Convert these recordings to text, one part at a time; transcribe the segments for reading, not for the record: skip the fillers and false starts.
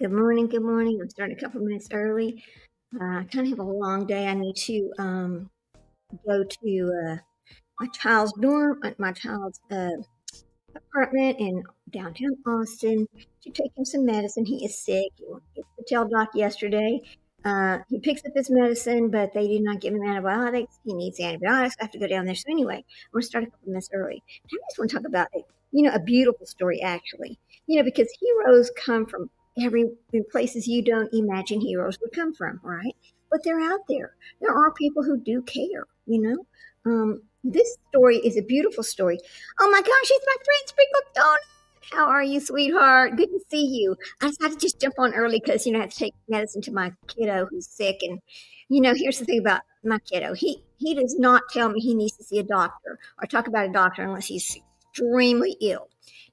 Good morning. Good morning. I'm starting a couple minutes early. I kind of have a long day. I need to go to my child's dorm, my child's apartment in downtown Austin to take him some medicine. He is sick. He went to the tail doc yesterday. He picks up his medicine, but they did not give him antibiotics. He needs antibiotics. I have to go down there. So anyway, I'm going to start a couple minutes early. I just want to talk about a beautiful story actually. Because heroes come from in places you don't imagine heroes would come from, right? But they're out there. There are people who do care. This story is a beautiful story. Oh my gosh, it's my friend Sprinkled Donut. How are you, sweetheart? Good to see you. I decided to just jump on early because, I have to take medicine to my kiddo who's sick. And, here's the thing about my kiddo. He does not tell me he needs to see a doctor or talk about a doctor unless he's extremely ill.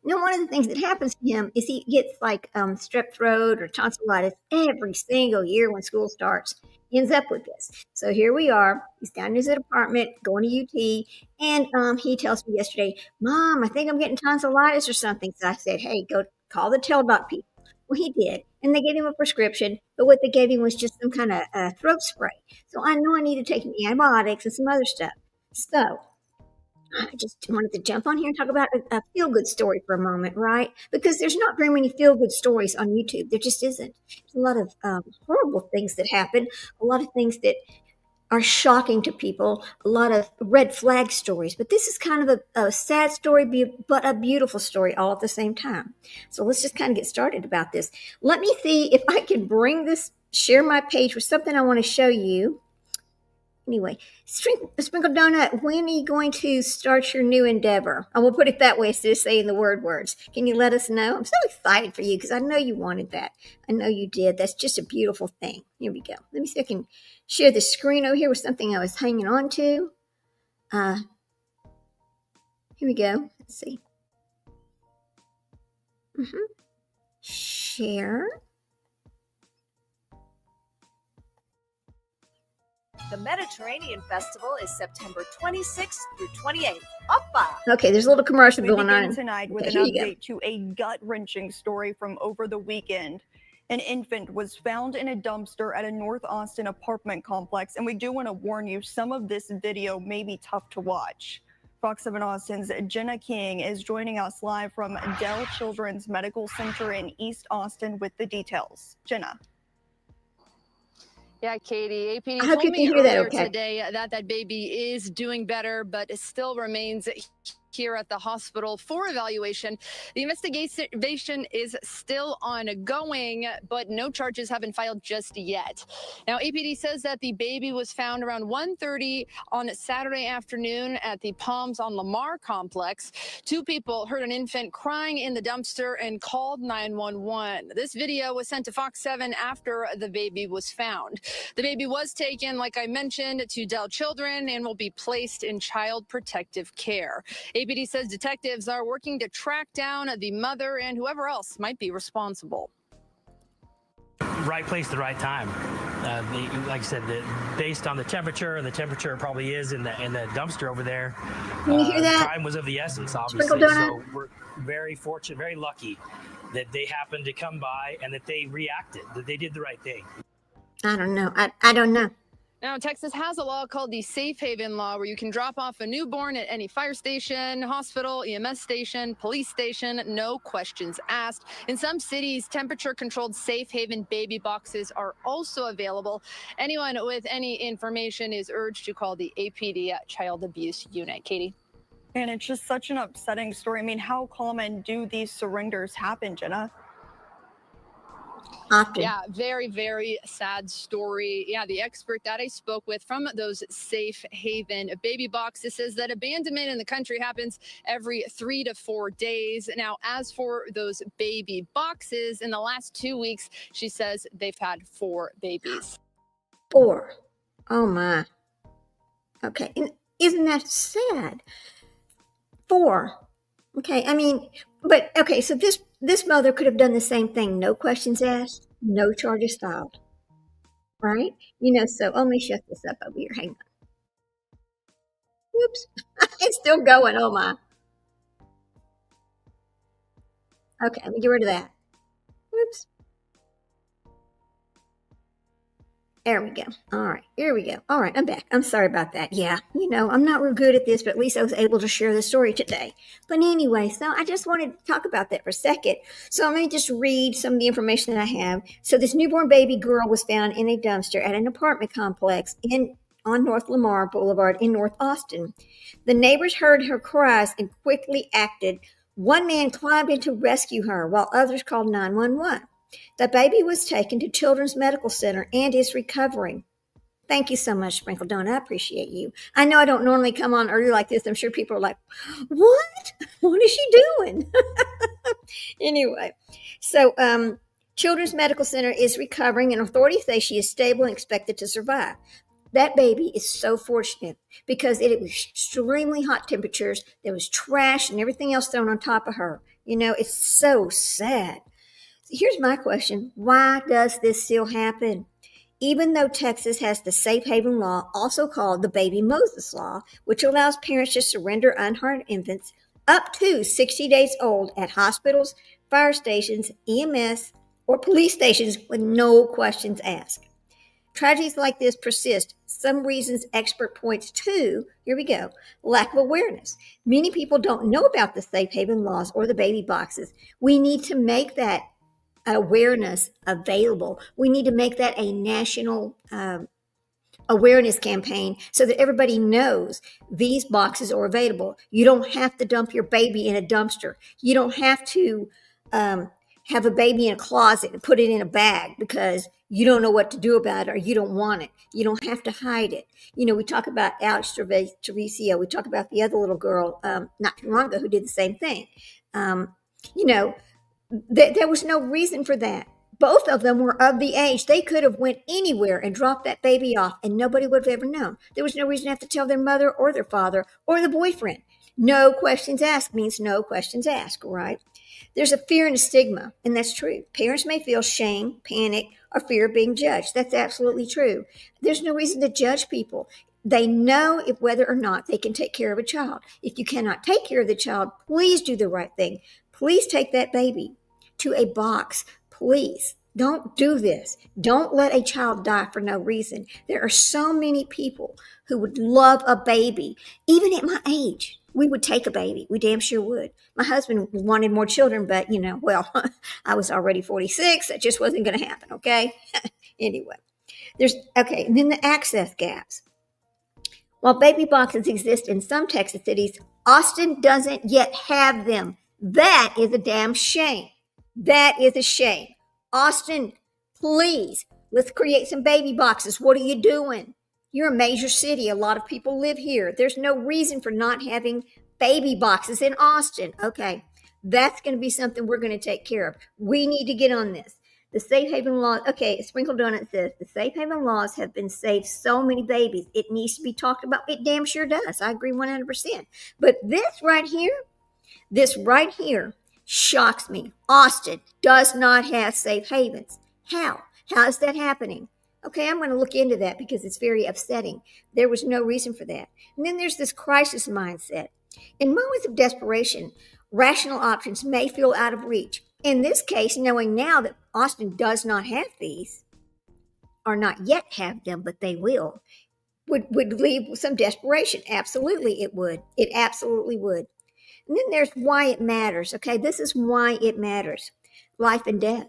One of the things that happens to him is he gets like strep throat or tonsillitis every single year when school starts. He ends up with this. So here we are. He's down in his apartment going to UT, and he tells me yesterday, "Mom, I think I'm getting tonsillitis or something." So I said, "Hey, go call the teledoc people." Well, he did, and they gave him a prescription, but what they gave him was just some kind of throat spray. So I know I need to take antibiotics and some other stuff. So I just wanted to jump on here and talk about a feel-good story for a moment, right? Because there's not very many feel-good stories on YouTube. There just isn't. There's a lot of horrible things that happen, a lot of things that are shocking to people, a lot of red flag stories. But this is kind of a sad story, but a beautiful story all at the same time. So let's just kind of get started about this. Let me see if I can share my page with something I want to show you. Anyway, Sprinkled Donut, when are you going to start your new endeavor? I will put it that way instead of saying the words. Can you let us know? I'm so excited for you because I know you wanted that. I know you did. That's just a beautiful thing. Here we go. Let me see if I can share the screen over here with something I was hanging on to. Here we go. Let's see. Share. The Mediterranean Festival is September 26th through 28th. Oppa! Okay, there's a little commercial going on. Tonight with an update to a gut-wrenching story from over the weekend. An infant was found in a dumpster at a North Austin apartment complex, and we do want to warn you, some of this video may be tough to watch. Fox 7 Austin's Jenna King is joining us live from Dell Children's Medical Center in East Austin with the details. Jenna. Yeah, Katie, APD I hope told you me can hear that earlier okay. today that baby is doing better, but it still remains here at the hospital for evaluation. The investigation is still ongoing, but no charges have been filed just yet. Now, APD says that the baby was found around 1:30 on Saturday afternoon at the Palms on Lamar complex. Two people heard an infant crying in the dumpster and called 911. This video was sent to Fox 7 after the baby was found. The baby was taken, like I mentioned, to Dell Children and will be placed in child protective care. APD says detectives are working to track down the mother and whoever else might be responsible. Right place, the right time. Like I said, based on the temperature probably is in the dumpster over there. Can you hear that? Time was of the essence, obviously. So we're very fortunate, very lucky that they happened to come by and that they reacted, that they did the right thing. I don't know. I don't know. Now, Texas has a law called the Safe Haven Law, where you can drop off a newborn at any fire station, hospital, EMS station, police station, no questions asked. In some cities, temperature-controlled Safe Haven baby boxes are also available. Anyone with any information is urged to call the APD Child Abuse Unit. Katie? And it's just such an upsetting story. I mean, how common do these surrenders happen, Jenna? Often. Yeah, very, very sad story. Yeah, the expert that I spoke with from those Safe Haven baby boxes says that abandonment in the country happens every 3 to 4 days. Now, as for those baby boxes, in the last 2 weeks, she says they've had 4 babies. 4. Oh my. Okay, and isn't that sad? 4. Okay, I mean, but okay, so this mother could have done the same thing. No questions asked, no charges filed. Right? So let me shut this up over here. Hang on. Whoops. It's still going. Oh my. Okay, let me get rid of that. Whoops. There we go. All right. Here we go. All right. I'm back. I'm sorry about that. Yeah. I'm not real good at this, but at least I was able to share the story today. But anyway, so I just wanted to talk about that for a second. So let me just read some of the information that I have. So this newborn baby girl was found in a dumpster at an apartment complex on North Lamar Boulevard in North Austin. The neighbors heard her cries and quickly acted. One man climbed in to rescue her while others called 911. The baby was taken to Children's Medical Center and is recovering. Thank you so much, Sprinkle Dawn. I appreciate you. I know I don't normally come on early like this. I'm sure people are like, what? What is she doing? Anyway, so Children's Medical Center is recovering, and authorities say she is stable and expected to survive. That baby is so fortunate because it was extremely hot temperatures. There was trash and everything else thrown on top of her. It's so sad. Here's my question. Why does this still happen? Even though Texas has the safe haven law, also called the Baby Moses Law, which allows parents to surrender unharmed infants up to 60 days old at hospitals, fire stations, EMS, or police stations with no questions asked. Tragedies like this persist. Some reasons expert points to, here we go, lack of awareness. Many people don't know about the safe haven laws or the baby boxes. We need to make that awareness available. We need to make that a national awareness campaign so that everybody knows these boxes are available. You don't have to dump your baby in a dumpster. You don't have to have a baby in a closet and put it in a bag because you don't know what to do about it or you don't want it. You don't have to hide it. We talk about Alex Treviso. We talk about the other little girl not too long ago who did the same thing. There was no reason for that. Both of them were of the age. They could have went anywhere and dropped that baby off and nobody would have ever known. There was no reason to have to tell their mother or their father or the boyfriend. No questions asked means no questions asked, right? There's a fear and a stigma, and that's true. Parents may feel shame, panic, or fear of being judged. That's absolutely true. There's no reason to judge people. They know whether or not they can take care of a child. If you cannot take care of the child, please do the right thing. Please take that baby to a box. Please don't do this. Don't let a child die for no reason. There are so many people who would love a baby. Even at my age, we would take a baby. We damn sure would. My husband wanted more children, but I was already 46. That just wasn't going to happen. Okay. Anyway, and then the access gaps. While baby boxes exist in some Texas cities, Austin doesn't yet have them. That is a damn shame. That is a shame. Austin, please, let's create some baby boxes. What are you doing? You're a major city. A lot of people live here. There's no reason for not having baby boxes in Austin. Okay, that's going to be something we're going to take care of. We need to get on this. The safe haven laws, Sprinkle Donut says, the safe haven laws have been saved so many babies. It needs to be talked about. It damn sure does. I agree 100%. But this right here, shocks me. Austin does not have safe havens. How? How is that happening? Okay, I'm going to look into that because it's very upsetting. There was no reason for that. And then there's this crisis mindset. In moments of desperation, rational options may feel out of reach. In this case, knowing now that Austin does not have these, or not yet have them, but they will, would leave some desperation. Absolutely, it would. It absolutely would. And then there's why it matters. Okay, this is why it matters. Life and death.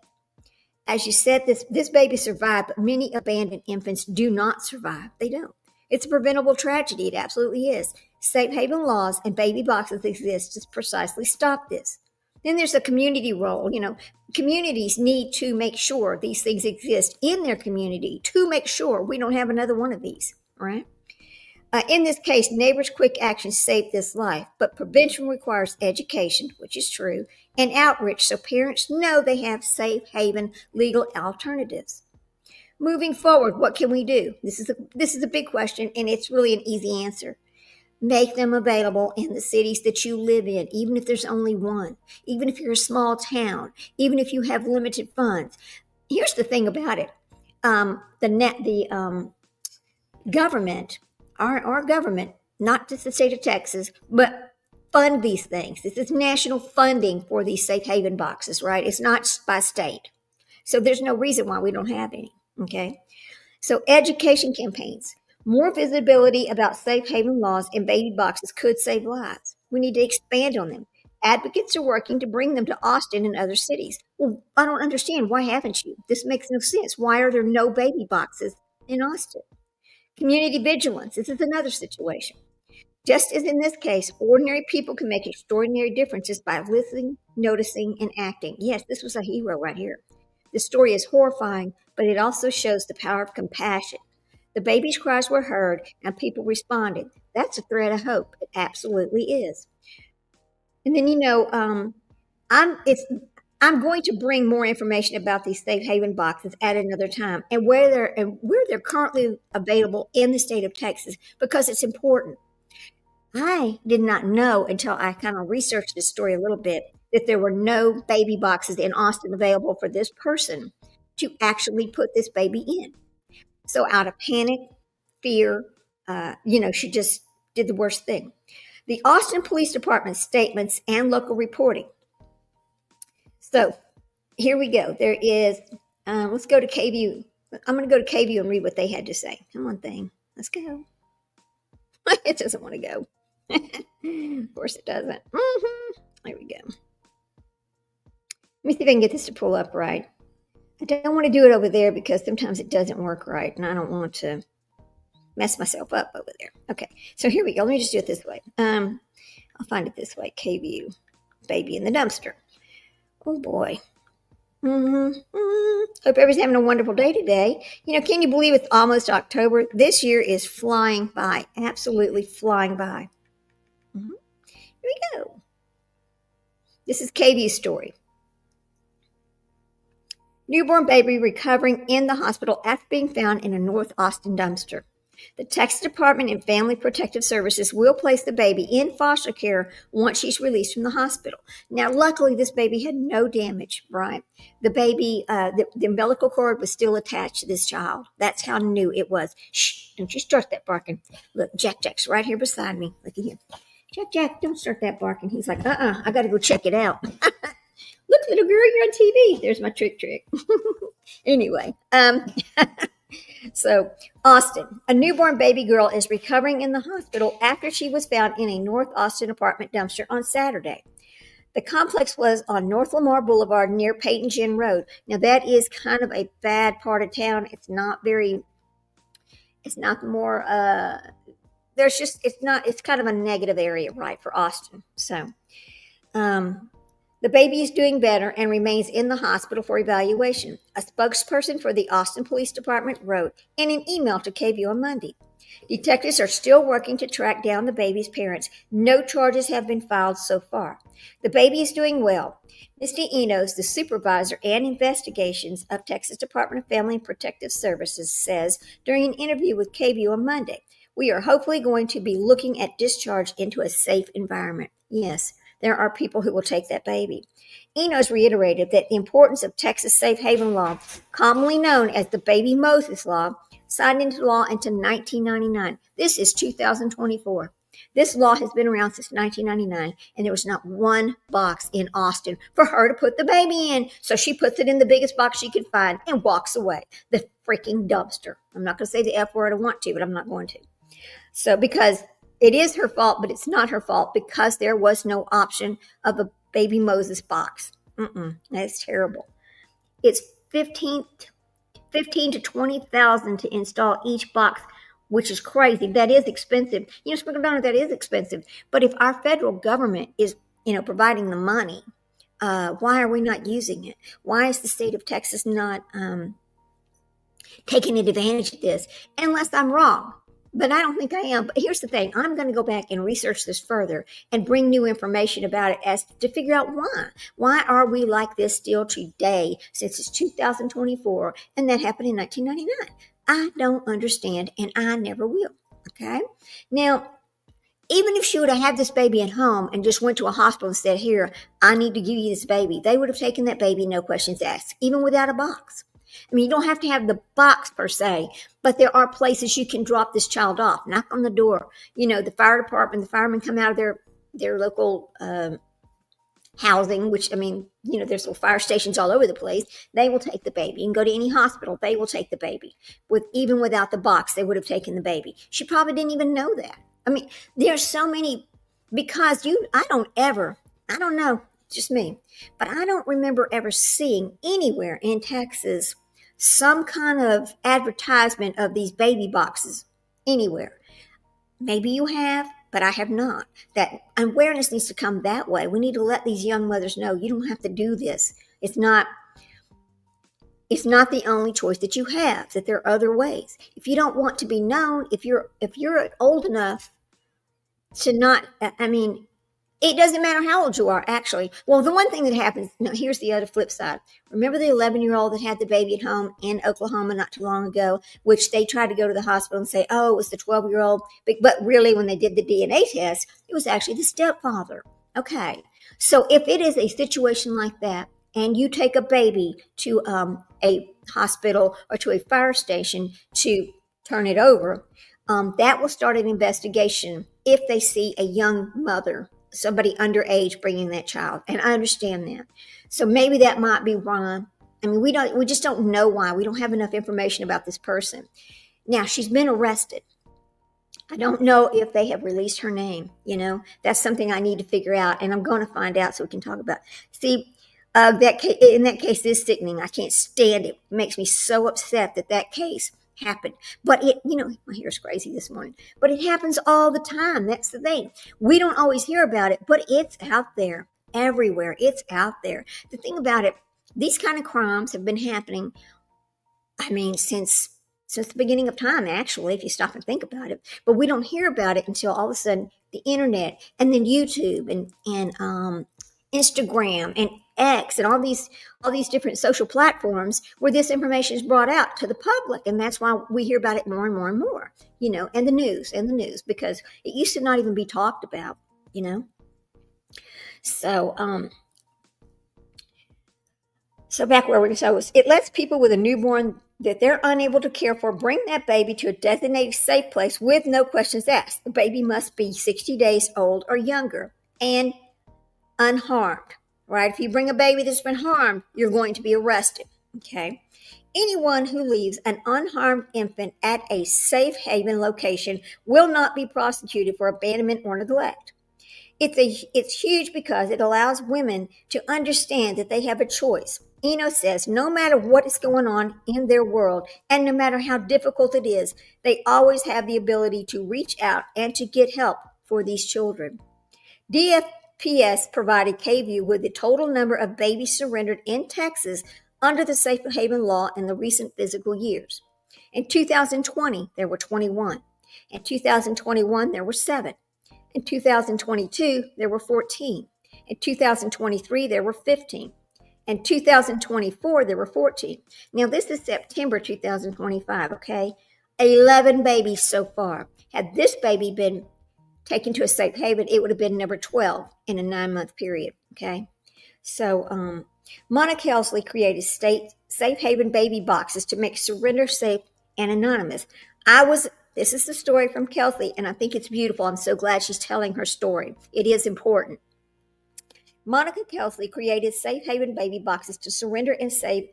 As you said, this baby survived, but many abandoned infants do not survive. They don't. It's a preventable tragedy. It absolutely is. Safe haven laws and baby boxes exist to precisely stop this. Then there's a community role. Communities need to make sure these things exist in their community to make sure we don't have another one of these, right? In this case, neighbors' quick action saved this life, but prevention requires education, which is true, and outreach so parents know they have safe haven legal alternatives. Moving forward, what can we do? This is a big question, and it's really an easy answer. Make them available in the cities that you live in, even if there's only one, even if you're a small town, even if you have limited funds. Here's the thing about it. The government, our government, not just the state of Texas, but fund these things. This is national funding for these safe haven boxes, right? It's not by state. So there's no reason why we don't have any, okay? So education campaigns, more visibility about safe haven laws and baby boxes could save lives. We need to expand on them. Advocates are working to bring them to Austin and other cities. Well, I don't understand. Why haven't you? This makes no sense. Why are there no baby boxes in Austin? Community vigilance. This is another situation. Just as in this case, ordinary people can make extraordinary differences by listening, noticing, and acting. Yes, this was a hero right here. The story is horrifying, but it also shows the power of compassion. The baby's cries were heard and people responded. That's a thread of hope. It absolutely is. And then, I'm going to bring more information about these safe haven boxes at another time and where they're currently available in the state of Texas, because it's important. I did not know until I kind of researched this story a little bit that there were no baby boxes in Austin available for this person to actually put this baby in. So out of panic, fear, she just did the worst thing. The Austin Police Department statements and local reporting. So here we go. There is, let's go to KVU. I'm going to go to KVU and read what they had to say. Come on, thing. Let's go. It doesn't want to go. Of course it doesn't. There we go. Let me see if I can get this to pull up right. I don't want to do it over there because sometimes it doesn't work right, and I don't want to mess myself up over there. Okay, so here we go. Let me just do it this way. I'll find it this way. KVU, baby in the dumpster. Oh boy. Hope everybody's having a wonderful day today. Can you believe it's almost October? This year is flying by, absolutely flying by. Here we go. This is KVU's story. Newborn baby recovering in the hospital after being found in a North Austin dumpster. The Texas Department of Family Protective Services will place the baby in foster care once she's released from the hospital. Now, luckily, this baby had no damage, right? The baby, the umbilical cord was still attached to this child. That's how new it was. Shh, don't you start that barking. Look, Jack's right here beside me. Look at him. Jack, don't start that barking. He's like, I got to go check it out. Look, little girl, you're on TV. There's my trick. Anyway, so Austin, a newborn baby girl is recovering in the hospital after she was found in a North Austin apartment dumpster on Saturday. The complex was on North Lamar Boulevard near Peyton Gin Road. Now that is kind of a bad part of town. It's kind of a negative area, right, for Austin. So, the baby is doing better and remains in the hospital for evaluation. A spokesperson for the Austin Police Department wrote in an email to KVU on Monday. Detectives are still working to track down the baby's parents. No charges have been filed so far. The baby is doing well. Misty Enos, the supervisor and investigations of Texas Department of Family and Protective Services, says during an interview with KVU on Monday, we are hopefully going to be looking at discharge into a safe environment. Yes, there are people who will take that baby. Enos reiterated that the importance of Texas Safe Haven Law, commonly known as the Baby Moses Law, signed into law into 1999. This is 2024. This law has been around since 1999, and there was not one box in Austin for her to put the baby in. So she puts it in the biggest box she could find and walks away. The freaking dumpster. I'm not going to say the F word. I want to, but I'm not going to. So because it is her fault, but it's not her fault because there was no option of a Baby Moses box. That's terrible. It's $15 to $20,000 to install each box, which is crazy. That is expensive. Sprinkle Donner, that is expensive. But if our federal government is, providing the money, why are we not using it? Why is the state of Texas not taking advantage of this? Unless I'm wrong. But I don't think I am. But here's the thing. I'm going to go back and research this further and bring new information about it as to figure out why. Why are we like this still today since it's 2024 and that happened in 1999? I don't understand and I never will. Okay? Now, even if she would have had this baby at home and just went to a hospital and said, here, I need to give you this baby, they would have taken that baby, no questions asked, even without a box. I mean, you don't have to have the box per se, but there are places you can drop this child off, knock on the door. The fire department, the firemen come out of their local housing, which, I mean, there's little fire stations all over the place. They will take the baby. You can go to any hospital. They will take the baby. Even without the box, they would have taken the baby. She probably didn't even know that. I mean, there's so many, because I don't know, just me, but I don't remember ever seeing anywhere in Texas some kind of advertisement of these baby boxes anywhere. Maybe you have, but I have not. That awareness needs to come that way. We need to let these young mothers know you don't have to do this. It's not the only choice that you have, that there are other ways. If you don't want to be known, if you're old enough to not, I mean, it doesn't matter how old you are, actually. Well, the one thing that happens, now here's the other flip side. Remember the 11-year-old that had the baby at home in Oklahoma not too long ago, which they tried to go to the hospital and say, oh, it was the 12-year-old. But really, when they did the DNA test, it was actually the stepfather. Okay. So if it is a situation like that, and you take a baby to a hospital or to a fire station to turn it over, that will start an investigation if they see a young mother, somebody underage bringing that child. And I understand that. So maybe that might be why. I mean, we just don't know why. We don't have enough information about this person. Now, she's been arrested. I don't know if they have released her name. That's something I need to figure out, and I'm going to find out so we can talk about it. See, in that case is sickening. I can't stand it. It makes me so upset that case happened. But my hair's crazy this morning. But it happens all the time. That's the thing. We don't always hear about it, but it's out there everywhere. It's out there. The thing about it, these kind of crimes have been happening, I mean, since the beginning of time, actually, if you stop and think about it. But we don't hear about it until all of a sudden the internet, and then YouTube and Instagram and X and all these different social platforms where this information is brought out to the public. And that's why we hear about it more and more and more, and the news, because it used to not even be talked about, So back where it lets people with a newborn that they're unable to care for bring that baby to a designated safe place with no questions asked. The baby must be 60 days old or younger and unharmed, right? If you bring a baby that's been harmed, you're going to be arrested, okay? Anyone who leaves an unharmed infant at a safe haven location will not be prosecuted for abandonment or neglect. It's huge because it allows women to understand that they have a choice. Eno says no matter what is going on in their world and no matter how difficult it is, they always have the ability to reach out and to get help for these children. DFPS provided KVUE with the total number of babies surrendered in Texas under the Safe Haven law in the recent fiscal years. In 2020, there were 21. In 2021, there were 7. In 2022, there were 14. In 2023, there were 15. In 2024, there were 14. Now, this is September 2025, okay? 11 babies so far. Had this baby been taken to a safe haven, it would have been number 12 in a 9-month period, okay? So, Monica Helsley created safe haven baby boxes to make surrender safe and anonymous. This is the story from Kelsey, and I think it's beautiful. I'm so glad she's telling her story. It is important. Monica Kelsey created safe haven baby boxes to surrender and save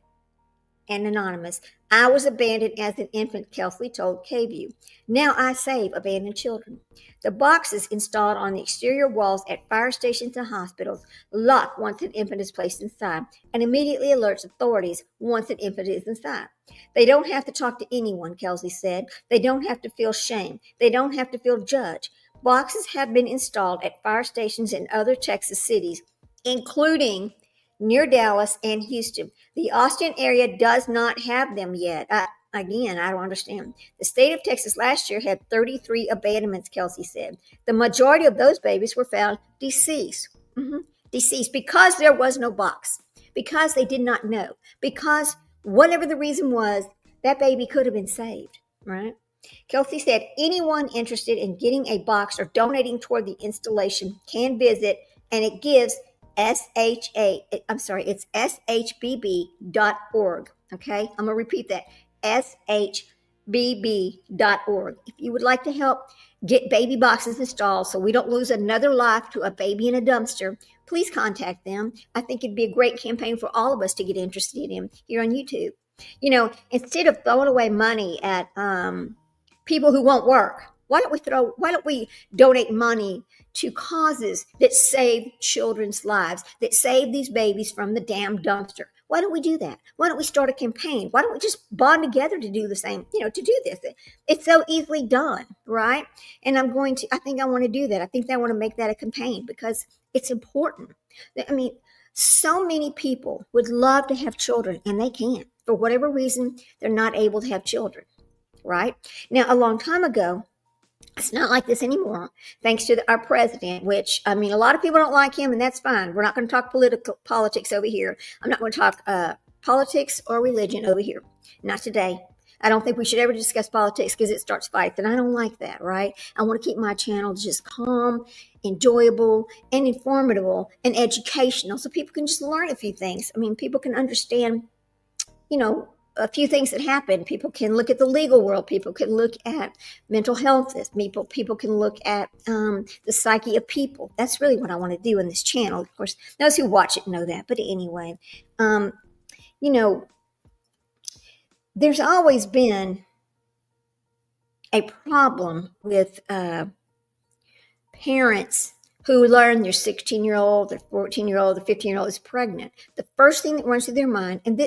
and anonymous. I was abandoned as an infant, Kelsey told KVUE. Now I save abandoned children. The boxes installed on the exterior walls at fire stations and hospitals lock once an infant is placed inside and immediately alerts authorities once an infant is inside. They don't have to talk to anyone, Kelsey said. They don't have to feel shame. They don't have to feel judged. Boxes have been installed at fire stations in other Texas cities, including near Dallas and Houston. The Austin area does not have them yet. Again, I don't understand. The state of Texas last year had 33 abandonments, Kelsey said. The majority of those babies were found deceased. Deceased because there was no box, because they did not know, because whatever the reason was, that baby could have been saved, right? Kelsey said anyone interested in getting a box or donating toward the installation can visit, and it gives it's shbb.org. Okay, I'm going to repeat that. HeroicBB.org. If you would like to help get baby boxes installed so we don't lose another life to a baby in a dumpster, please contact them. I think it'd be a great campaign for all of us to get interested in here on YouTube. Instead of throwing away money at people who won't work, why don't we donate money to causes that save children's lives, that save these babies from the damn dumpster? Why don't we do that? Why don't we start a campaign? Why don't we just bond together to do the same, to do this? It's so easily done, right? And I think I want to do that. I think I want to make that a campaign because it's important. I mean, so many people would love to have children and they can't. For whatever reason, they're not able to have children, right? Now, a long time ago, it's not like this anymore, thanks to our president, which, a lot of people don't like him, and that's fine. We're not going to talk politics over here. I'm not going to talk politics or religion over here. Not today. I don't think we should ever discuss politics because it starts fights, and I don't like that, right? I want to keep my channel just calm, enjoyable, and informative and educational so people can just learn a few things. People can understand, a few things that happen. People can look at the legal world. People can look at mental health. People can look at the psyche of people. That's really what I want to do in this channel. Of course, those who watch it know that. But anyway, there's always been a problem with parents who learn their 16-year-old, their 14-year-old, their 15-year-old is pregnant. The first thing that runs through their mind, and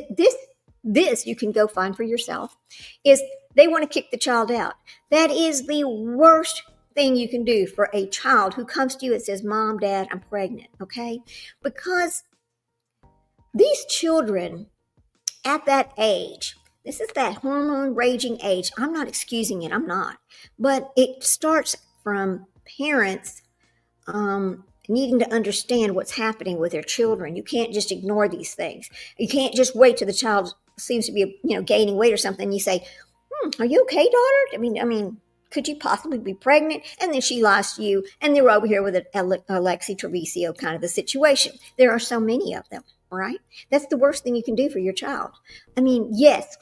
this you can go find for yourself, is they want to kick the child out. That is the worst thing you can do for a child who comes to you and says, Mom, Dad, I'm pregnant, okay? Because these children at that age, this is that hormone raging age. I'm not excusing it, I'm not. But it starts from parents needing to understand what's happening with their children. You can't just ignore these things. You can't just wait till the child seems to be, gaining weight or something. You say, are you okay, daughter? Could you possibly be pregnant? And then she lies to you, and they're over here with an Alexi Treviso kind of a situation. There are so many of them, right? That's the worst thing you can do for your child. Yes,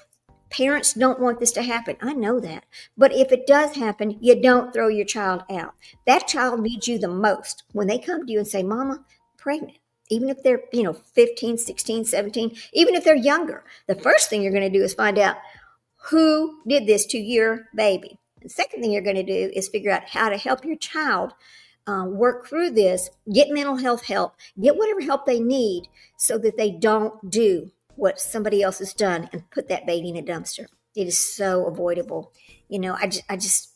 parents don't want this to happen. I know that. But if it does happen, you don't throw your child out. That child needs you the most when they come to you and say, Mama, I'm pregnant. Even if they're, 15, 16, 17, even if they're younger, the first thing you're going to do is find out who did this to your baby. The second thing you're going to do is figure out how to help your child work through this, get mental health help, get whatever help they need so that they don't do what somebody else has done and put that baby in a dumpster. It is so avoidable. I just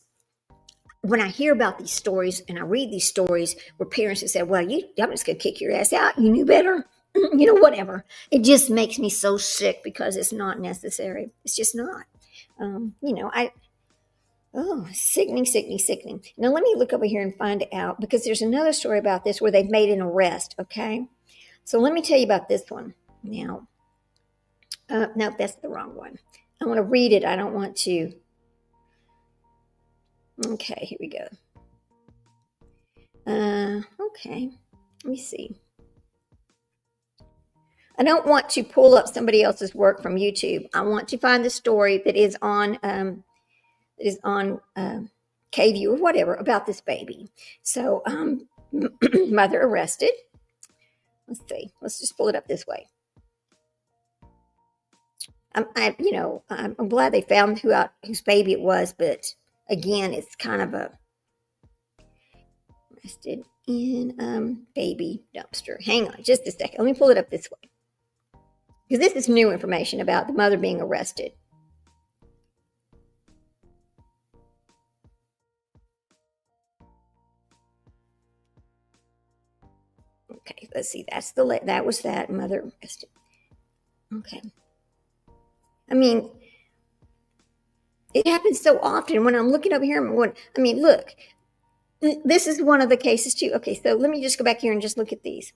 when I hear about these stories and I read these stories where parents have said, well, I'm just going to kick your ass out. You knew better. Whatever. It just makes me so sick because it's not necessary. It's just not. Sickening. Now, let me look over here and find out, because there's another story about this where they've made an arrest, okay? So let me tell you about this one. Now, no, that's the wrong one. I want to read it. I don't want to. Okay, here we go. Okay, let me see. I don't want to pull up somebody else's work from YouTube. I want to find the story that is on KView or whatever about this baby. So, mother arrested. Let's see. Let's just pull it up this way. I'm glad they found whose baby it was, but again, it's kind of a arrested in baby dumpster. Hang on just a second. Let me pull it up this way, because this is new information about the mother being arrested. Okay, let's see. That was that mother arrested. Okay. It happens so often when I'm looking over here. Look, this is one of the cases too. Okay, so let me just go back here and just look at these.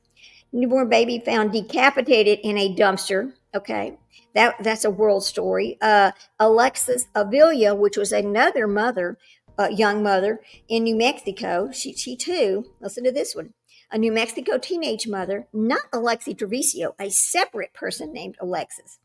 Newborn baby found decapitated in a dumpster. Okay, that's a world story. Alexis Avila, which was another mother, young mother in New Mexico. She too, listen to this one. A New Mexico teenage mother, not Alexi Treviso, a separate person named Alexis.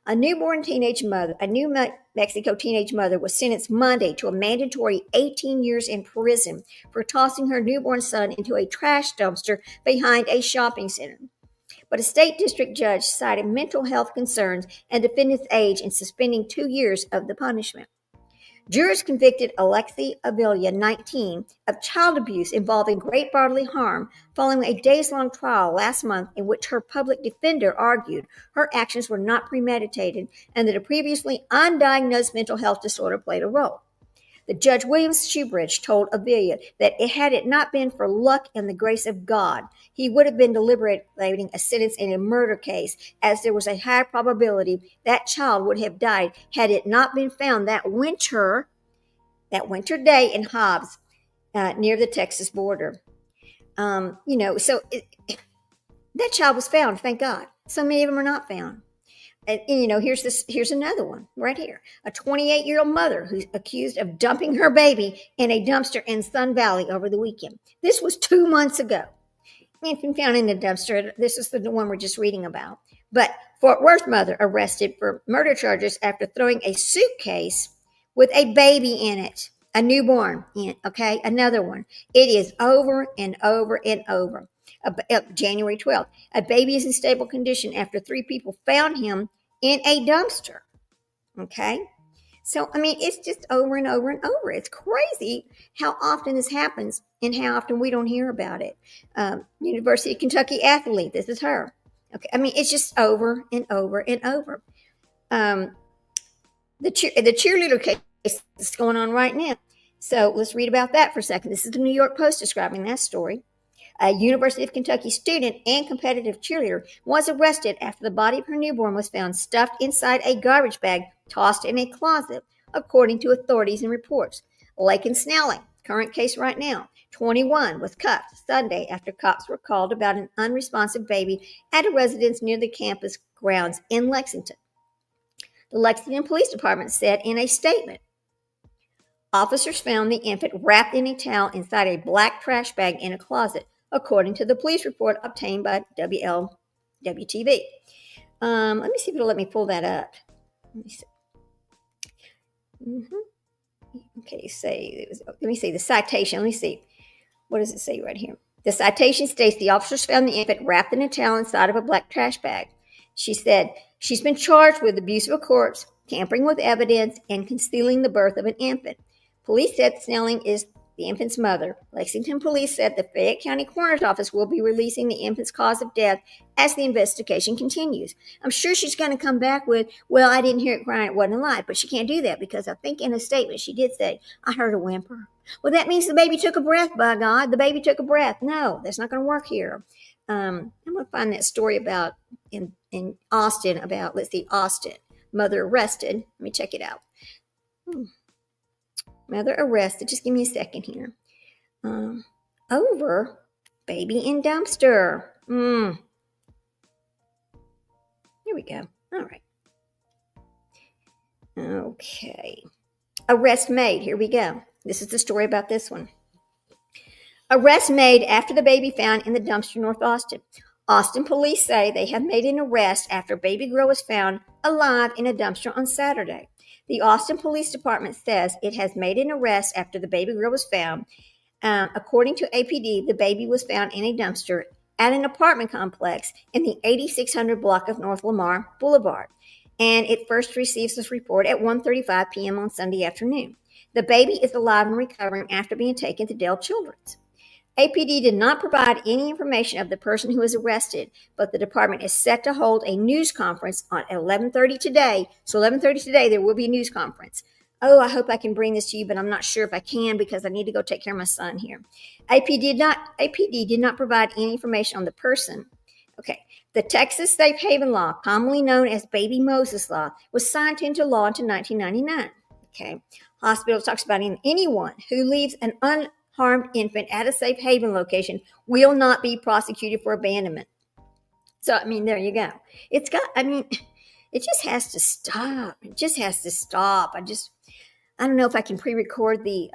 A newborn teenage mother, a New Mexico teenage mother was sentenced Monday to a mandatory 18 years in prison for tossing her newborn son into a trash dumpster behind a shopping center. But a state district judge cited mental health concerns and defendant's age in suspending 2 years of the punishment. Jurors convicted Alexei Avila, 19, of child abuse involving great bodily harm following a days-long trial last month in which her public defender argued her actions were not premeditated and that a previously undiagnosed mental health disorder played a role. The Judge William Shoebridge told Avila that had it not been for luck and the grace of God, he would have been deliberating a sentence in a murder case, as there was a high probability that child would have died had it not been found that winter day in Hobbs, near the Texas border. That child was found, thank God. So many of them are not found. And here's another one right here. A 28-year-old mother who's accused of dumping her baby in a dumpster in Sun Valley over the weekend. This was 2 months ago. Infant found in a dumpster. This is the one we're just reading about. But Fort Worth mother arrested for murder charges after throwing a suitcase with a baby in it, a newborn in it, okay? Another one. It is over and over and over. January 12th. A baby is in stable condition after 3 people found him in a dumpster. Okay? So, it's just over and over and over. It's crazy how often this happens and how often we don't hear about it. University of Kentucky athlete, this is her. Okay, it's just over and over and over. The cheerleader case is going on right now. So let's read about that for a second. This is the New York Post describing that story. A University of Kentucky student and competitive cheerleader was arrested after the body of her newborn was found stuffed inside a garbage bag tossed in a closet, according to authorities and reports. Lakin Snelling, current case right now, 21, was cuffed Sunday after cops were called about an unresponsive baby at a residence near the campus grounds in Lexington. The Lexington Police Department said in a statement, officers found the infant wrapped in a towel inside a black trash bag in a closet, according to the police report obtained by WTV. Let me see if it'll let me pull that up. Let me see. Okay, let me see the citation. Let me see. What does it say right here? The citation states the officers found the infant wrapped in a towel inside of a black trash bag. She said she's been charged with abuse of a corpse, tampering with evidence, and concealing the birth of an infant. Police said Snelling is the infant's mother. Lexington police said the Fayette County Coroner's Office will be releasing the infant's cause of death as the investigation continues. I'm sure she's going to come back with, well, I didn't hear it crying, it wasn't alive. But she can't do that because I think in a statement she did say, I heard a whimper. Well, that means the baby took a breath, by God. The baby took a breath. No, that's not going to work here. I'm going to find that story about in Austin about, Austin. Mother arrested. Let me check it out. Mother arrested. Just give me a second here. Over baby in dumpster. Here we go. All right. Okay. Arrest made. Here we go. This is the story about this one. Arrest made after the baby found in the dumpster, North Austin. Austin police say they have made an arrest after a baby girl was found alive in a dumpster on Saturday. The Austin Police Department says it has made an arrest after the baby girl was found. According to APD, the baby was found in a dumpster at an apartment complex in the 8600 block of North Lamar Boulevard. And it first receives this report at 1:35 p.m. on Sunday afternoon. The baby is alive and recovering after being taken to Dell Children's. APD did not provide any information of the person who was arrested, but the department is set to hold a news conference at 11:30 today. So 11:30 today, there will be a news conference. Oh, I hope I can bring this to you, but I'm not sure if I can because I need to go take care of my son here. APD did not provide any information on the person. Okay. The Texas Safe Haven Law, commonly known as Baby Moses Law, was signed into law until 1999. Okay. Hospital talks about anyone who leaves an unharmed infant at a safe haven location will not be prosecuted for abandonment. So, there you go. It just has to stop. It just has to stop. I don't know if I can pre-record the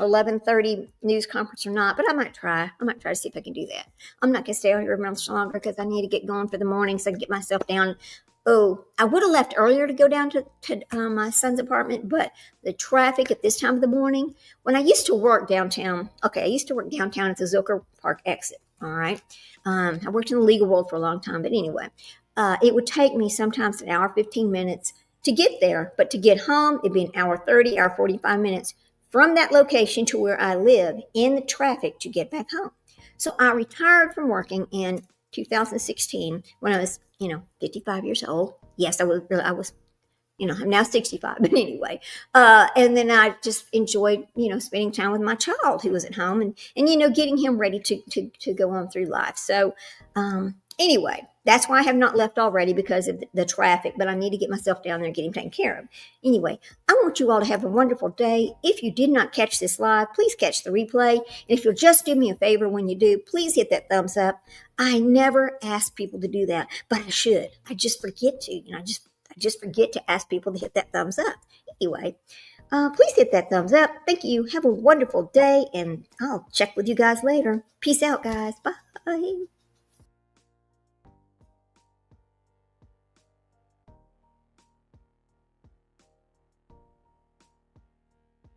11:30 news conference or not, but I might try. To see if I can do that. I'm not going to stay out here much longer because I need to get going for the morning so I can get myself down Oh, I would have left earlier to go down to my son's apartment, but the traffic at this time of the morning, when I used to work downtown, okay, I used to work downtown at the Zilker Park exit, all right? I worked in the legal world for a long time, but anyway, it would take me sometimes an hour, 15 minutes to get there, but to get home, it'd be an hour 30, hour 45 minutes from that location to where I live in the traffic to get back home. So I retired from working in 2016 when I was, 55 years old. Yes, I was, I'm now 65, but anyway. And then I just enjoyed, spending time with my child who was at home and getting him ready to go on through life. So, anyway, that's why I have not left already, because of the traffic, but I need to get myself down there and get him taken care of. Anyway, I want you all to have a wonderful day. If you did not catch this live, please catch the replay. And if you'll just do me a favor when you do, please hit that thumbs up. I never ask people to do that, but I should. I just forget to. I just forget to ask people to hit that thumbs up. Anyway, please hit that thumbs up. Thank you. Have a wonderful day, and I'll check with you guys later. Peace out, guys. Bye.